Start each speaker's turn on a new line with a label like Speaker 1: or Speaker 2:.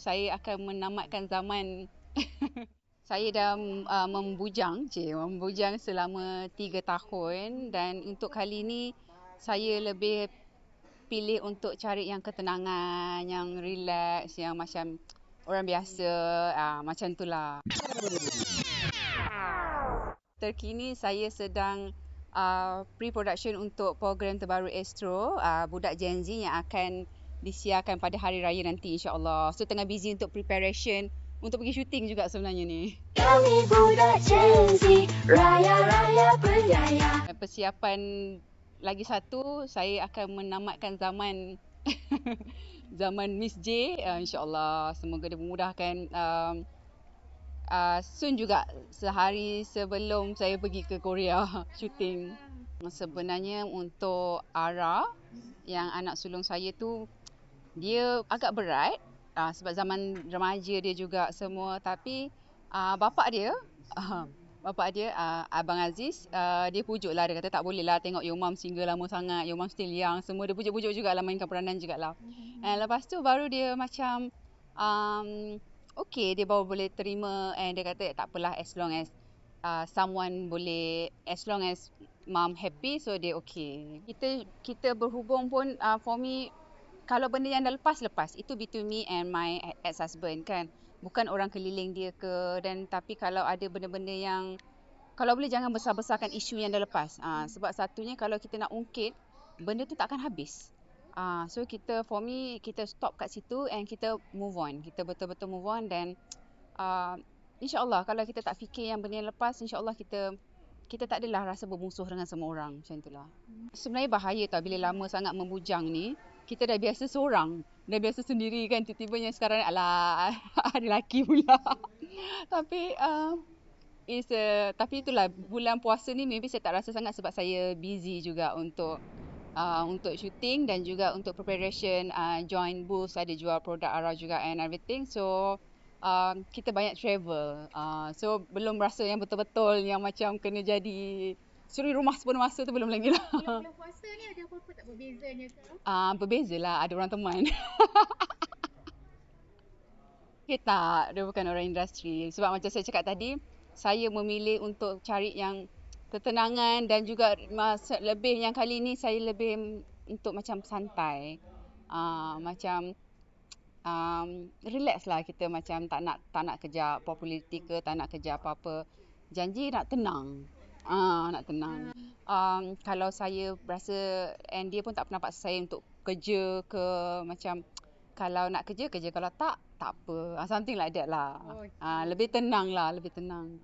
Speaker 1: saya akan menamatkan zaman saya dah membujang selama 3 tahun, dan untuk kali ni saya lebih pilih untuk cari yang ketenangan, yang relax, yang macam orang biasa, macam itulah. Terkini saya sedang pre-production untuk program terbaru Astro, budak Gen Z yang akan disiarkan pada hari raya nanti, insya-Allah. So tengah busy untuk preparation untuk pergi syuting juga sebenarnya ni.
Speaker 2: Kami budak Gen Z, raya-raya berjaya.
Speaker 1: Persiapan lagi satu, saya akan menamatkan zaman zaman Miss J, insya-Allah. Semoga dia memudahkan. Soon juga, sehari sebelum saya pergi ke Korea syuting. Sebenarnya untuk Ara, yang anak sulung saya tu, dia agak berat sebab zaman remaja dia juga semua. Tapi bapak dia Abang Aziz, dia pujuk lah. Dia kata tak boleh lah tengok your mom single lama sangat, your mom still young. Semua dia pujuk-pujuk jugalah, mainkan peranan jugalah. Lepas tu baru dia macam okay, dia baru boleh terima, and dia kata tak apalah, as long as someone boleh, as long as mom happy, so dia okay. Kita berhubung pun, for me, kalau benda yang dah lepas, itu between me and my ex-husband kan. Bukan orang keliling dia ke, dan tapi kalau ada benda-benda yang, kalau boleh jangan besar-besarkan isu yang dah lepas. Sebab satunya, kalau kita nak ungkit, benda tu tak akan habis. So for me, kita stop kat situ and kita move on. Kita betul-betul move on, dan insya-Allah kalau kita tak fikir yang benda yang lepas, insya-Allah kita tak adalah rasa bermusuh dengan semua orang, macam itulah. Sebenarnya bahaya tau bila lama sangat membujang ni. Kita dah biasa seorang, dah biasa sendiri kan, tiba-tiba yang sekarang alah ada lelaki pula. Tapi tapi itulah, bulan puasa ni maybe saya tak rasa sangat sebab saya busy juga untuk syuting dan juga untuk preparation, join booth, ada jual produk Ara juga and everything. So kita banyak travel, so belum rasa yang betul-betul yang macam kena jadi suri rumah sepenuh masa tu, belum lagi lah.
Speaker 3: Bulan puasa ni ada apa-apa tak berbezanya ke?
Speaker 1: Berbezalah, ada orang teman. Tak, dia bukan orang industri. Sebab macam saya cakap tadi, saya memilih untuk cari yang ketenangan, dan juga lebih yang kali ni saya lebih untuk macam santai. Macam relax lah kita, macam tak nak kejar populariti ke, tak nak kejar apa-apa. Janji nak tenang. Nak tenang. Kalau saya rasa, and dia pun tak pernah paksa saya untuk kerja ke, macam kalau nak kerja, kalau tak apa. Something like that lah. Lebih tenang lah, lebih tenang.